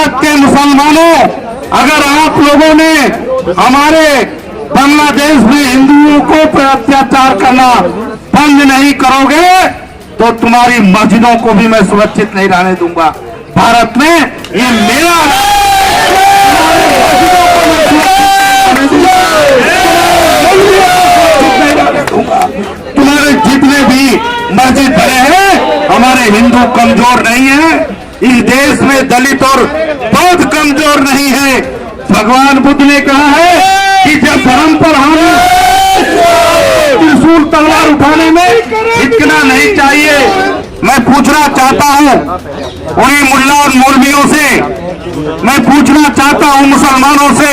भारत के मुसलमानों, अगर आप लोगों ने हमारे बांग्लादेश में हिंदुओं को पर अत्याचार करना बंद नहीं करोगे तो तुम्हारी मस्जिदों को भी मैं सुरक्षित नहीं रहने दूंगा। भारत में ये मेरा तुम्हारे जितने भी मस्जिद बने हैं, हमारे हिंदू कमजोर नहीं है। इस देश में दलित और बौद्ध कमजोर नहीं है। भगवान बुद्ध ने कहा है कि जब धर्म पर हम त्रिशूल तलवार उठाने में इतना नहीं चाहिए। मैं पूछना चाहता हूं उन्हीं मुल्ला और मौलवियों से, मैं पूछना चाहता हूं मुसलमानों से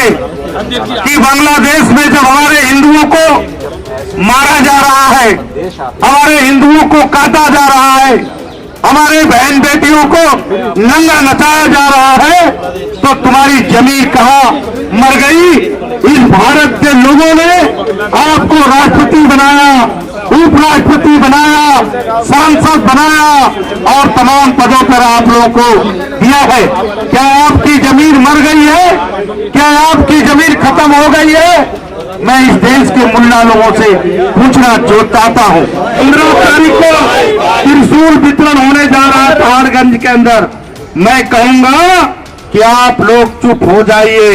कि बांग्लादेश में जब हमारे हिंदुओं को मारा जा रहा है, हमारे हिंदुओं को काटा जा रहा है, हमारे बहन बेटियों को नंगा नचाया जा रहा है, तो तुम्हारी जमीन कहां मर गई? इस भारत के लोगों ने आपको राष्ट्रपति बनाया, उपराष्ट्रपति बनाया, सांसद बनाया और तमाम पदों पर आप लोगों को दिया है। क्या आपकी जमीन मर गई है? क्या आपकी जमीन खत्म हो गई है? मैं इस देश के मुल्ला लोगों से पूछना चाहता हूं। 15 तारीख को त्रिशूल वितरण होने जा रहा है पहाड़गंज के अंदर। मैं कहूंगा कि आप लोग चुप हो जाइए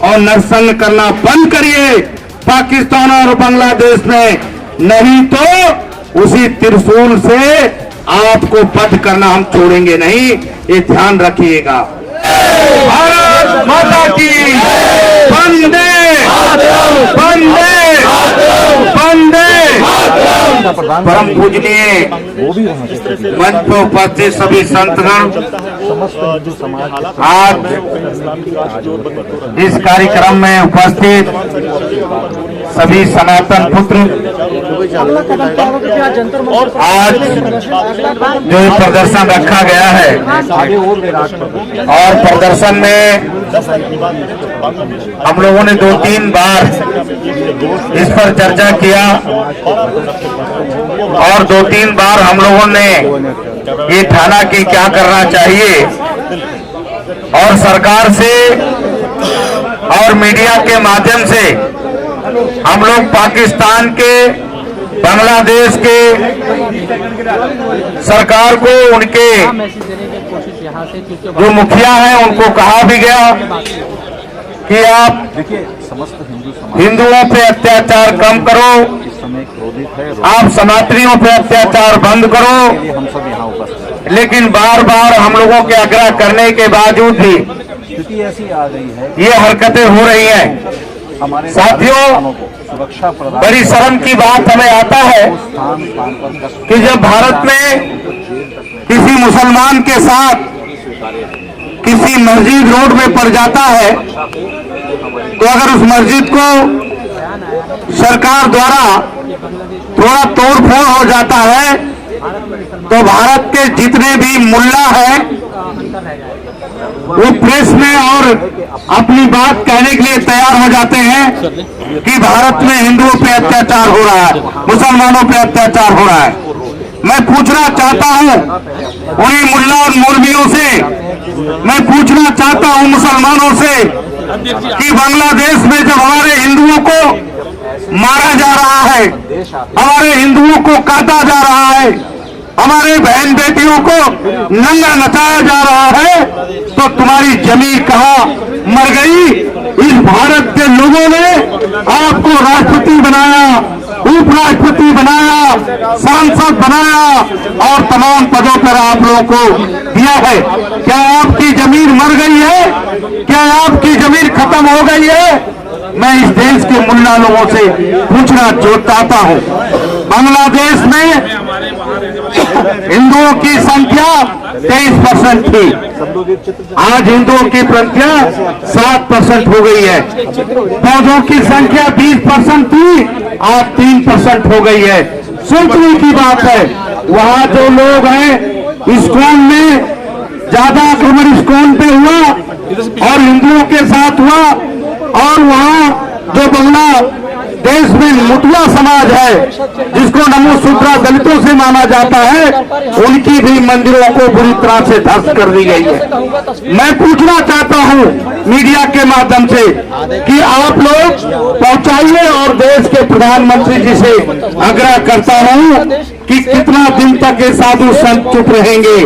और नरसंग करना बंद करिए पाकिस्तान और बांग्लादेश में, नहीं तो उसी त्रिशूल से आपको वध करना हम छोड़ेंगे नहीं, ये ध्यान रखिएगा। भारत माता की वंदे वंदे वंदे। परम पूजनीय मंच पर उपस्थित सभी संतगण, आज इस कार्यक्रम में उपस्थित सभी सनातन पुत्र, आज जो प्रदर्शन रखा गया है और प्रदर्शन में हम लोगों ने 2-3 बार इस पर चर्चा किया और 2-3 बार हम लोगों ने ये ठाना कि क्या करना चाहिए और सरकार से और मीडिया के माध्यम से हम लोग पाकिस्तान के, बांग्लादेश के सरकार को, उनके जो मुखिया हैं उनको कहा भी गया कि आप हिंदुओं पे अत्याचार कम करो, आप सनातनियों पे अत्याचार बंद करो। लेकिन बार बार हम लोगों के आग्रह करने के बावजूद भी स्थिति ऐसी आ गई है, ये हरकतें हो रही हैं। साथियों, बड़ी शर्म की बात हमें आता है कि जब भारत में किसी मुसलमान के साथ किसी मस्जिद रोड में पड़ जाता है, तो अगर उस मस्जिद को सरकार द्वारा थोड़ा तोड़फोड़ हो जाता है, तो भारत के जितने भी मुल्ला हैं वो प्रेस में और अपनी बात कहने के लिए तैयार हो जाते हैं कि भारत में हिंदुओं पे अत्याचार हो रहा है, मुसलमानों पे अत्याचार हो रहा है। मैं पूछना चाहता हूं उन्हीं मुल्ला और मौलवियों से, मैं पूछना चाहता हूं मुसलमानों से कि बांग्लादेश में जब हमारे हिंदुओं को मारा जा रहा है, हमारे हिंदुओं को काटा जा रहा है, हमारे बहन बेटियों को नंगा नचाया जा रहा है, तो तुम्हारी जमीन कहां मर गई? इस भारत के लोगों ने आपको राष्ट्रपति बनाया, उपराष्ट्रपति बनाया, सांसद बनाया और तमाम पदों पर आप लोगों को दिया है। क्या आपकी जमीन मर गई है? क्या आपकी जमीन खत्म हो गई है? मैं इस देश के मुल्ला लोगों से पूछना चाहता हूं। बांग्लादेश में हिंदुओं की संख्या 23% थी, आज हिंदुओं की संख्या 7% हो गई है। बौद्धों की संख्या 20% थी, आज 3% हो गई है। सोचने की बात है, वहां जो लोग हैं इस्कॉन में ज्यादा आक्रमण इस्कॉन पे हुआ और हिंदुओं के साथ हुआ, और वहां जो बांग्लादेश में मुतुआ समाज है जिसको नमो सूत्रा दलितों से से माना जाता है, उनकी भी मंदिरों को बुरी तरह से ध्वस्त कर दी गई है। मैं पूछना चाहता हूं मीडिया के माध्यम से कि आप लोग पहुंचाइए और देश के प्रधानमंत्री जी से आग्रह करता हूं कि कितना दिन तक ये साधु संत चुप रहेंगे।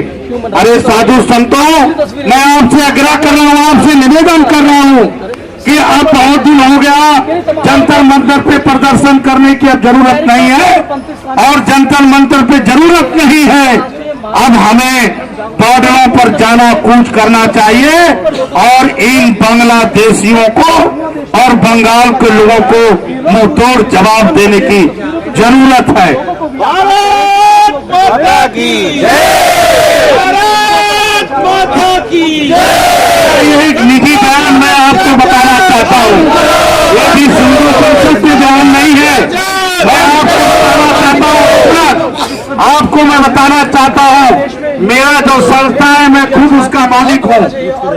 अरे साधु संतों, मैं आपसे आग्रह कर रहा हूं, आपसे निवेदन कर रहा हूं कि अब बहुत दिन हो गया, जंतर मंतर पे प्रदर्शन करने की अब जरूरत नहीं है और जंतर मंतर पे जरूरत नहीं है। अब हमें बॉर्डरों पर जाना कूच करना चाहिए और इन बांग्लादेशियों को और बंगाल के लोगों को मुंह तोड़ जवाब देने की जरूरत है। भारत माता की जय, भारत माता की जय। ये एक निजी बयान मैं आपको बताना चाहता हूँ, ये भी सिंधु संसद के बयान नहीं है। मैं आपको बताना चाहता हूँ, मेरा जो संस्था है मैं खुद उसका मालिक हूँ।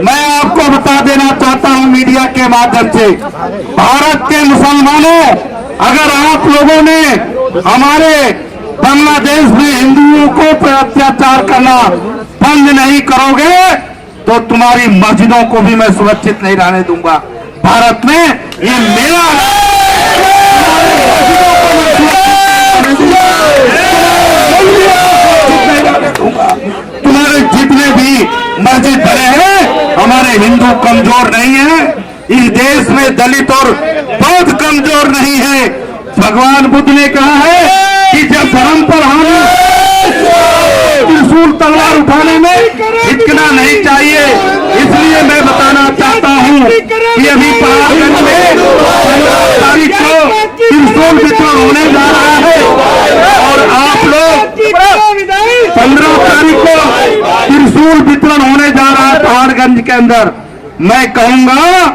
मैं आपको बता देना चाहता हूँ मीडिया के माध्यम से, भारत के मुसलमानों, अगर आप लोगों ने हमारे बांग्लादेश में हिंदुओं को पर अत्याचार करना बंद नहीं करोगे तो तुम्हारी मस्जिदों को भी मैं सुरक्षित नहीं रहने दूंगा। भारत में ये मेरा तुम्हारे जितने भी मस्जिद बने हैं, हमारे हिंदू कमजोर नहीं है। इस देश में दलित और बौद्ध कमजोर नहीं है। भगवान बुद्ध ने कहा है कि जब धर्म पर हम त्रिशूल तलवार उठाने में हिचकना नहीं चाहिए। इसलिए मैं बताना चाहता हूँ कि अभी पहाड़गंज में 15 तारीख को त्रिशूल वितरण होने जा रहा है और आप लोग 15 तारीख को त्रिशूल वितरण होने जा रहा है पहाड़गंज के अंदर। मैं कहूंगा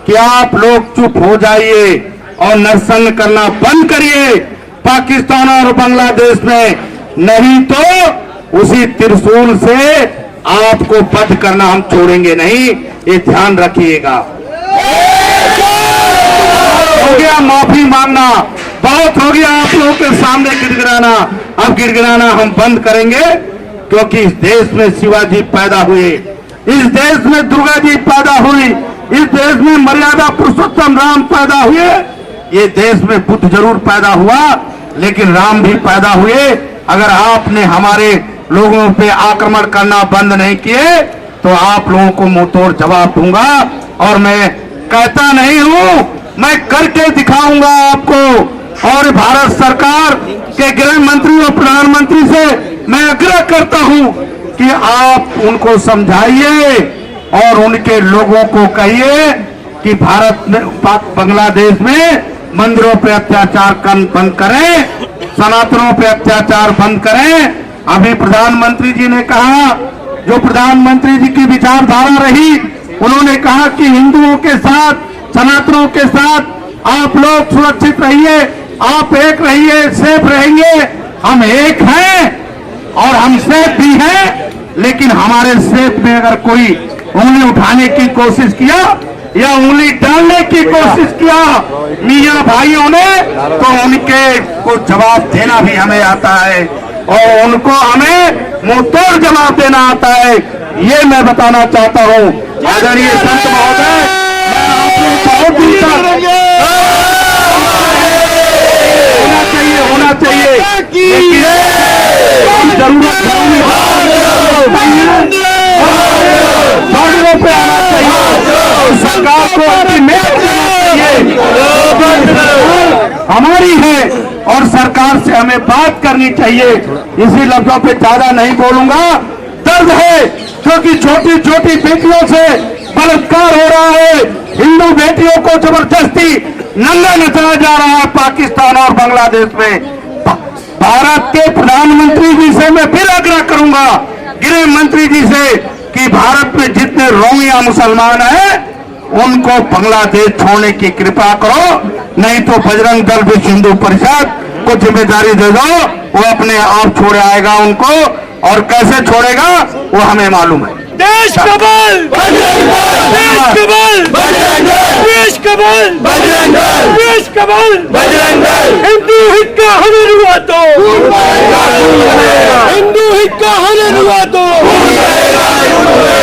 कि आप लोग चुप हो जाइए और नरसंग करना बंद करिए पाकिस्तान और बांग्लादेश में, नहीं तो उसी त्रिशूल से आपको वध करना हम छोड़ेंगे नहीं, ये ध्यान रखिएगा। हो गया माफी मांगना, बहुत हो गया आप लोगों के सामने गिड़गिड़ाना। अब गिड़गिड़ाना हम बंद करेंगे क्योंकि इस देश में शिवाजी पैदा हुए, इस देश में दुर्गा जी पैदा हुई, इस देश में मर्यादा पुरुषोत्तम राम पैदा हुए। ये देश में बुद्ध जरूर पैदा हुआ लेकिन राम भी पैदा हुए। अगर आपने हमारे लोगों पे आक्रमण करना बंद नहीं किए तो आप लोगों को मुंह तोड़ जवाब दूंगा। और मैं कहता नहीं हूं, मैं करके दिखाऊंगा आपको। और भारत सरकार के गृह मंत्री और प्रधानमंत्री से मैं आग्रह करता हूं कि आप उनको समझाइए और उनके लोगों को कहिए कि भारत में बांग्लादेश में मंदिरों पे अत्याचार बंद करें, सनातनों पे अत्याचार बंद करें। अभी प्रधानमंत्री जी ने कहा, जो प्रधानमंत्री जी की विचारधारा रही, उन्होंने कहा कि हिंदुओं के साथ, सनातनों के साथ आप लोग सुरक्षित रहिए, आप एक रहिए, सेफ रहेंगे। हम एक हैं और हम सेफ भी हैं, लेकिन हमारे सेफ में अगर कोई उंगली उठाने की कोशिश किया या उंगली डालने की कोशिश किया मियां भाइयों ने, तो उनके को जवाब देना भी हमें आता है और उनको हमें मुंह तोड़ जवाब देना आता है। ये मैं बताना चाहता हूँ। आदरणीय संत महोदय, मैं आप लोग बहुत होना चाहिए लेकिन जरूरत बॉर्डरों पे आना चाहिए, सरकार को हमारी है और सरकार से हमें बात करनी चाहिए। इसी लफ्जों पे ज्यादा नहीं बोलूंगा। दर्द है क्योंकि छोटी छोटी बेटियों से बलात्कार हो रहा है, हिंदू बेटियों को जबरदस्ती नंगा नचाया जा रहा है पाकिस्तान और बांग्लादेश में। भारत के प्रधानमंत्री जी से मैं फिर आग्रह करूंगा, गृह मंत्री जी से, कि भारत में जितने रोहिंग्या मुसलमान हैं उनको बांग्लादेश छोड़ने की कृपा करो, नहीं तो बजरंग दल विश्व हिंदू परिषद को जिम्मेदारी दे दो, वो अपने आप छोड़े आएगा उनको। और कैसे छोड़ेगा वो हमें मालूम है। देश का बल, देश का बल, देश का बल, देश का बल, हिंदू हित का हमें हुआ तो शहीद का होने रुआ दो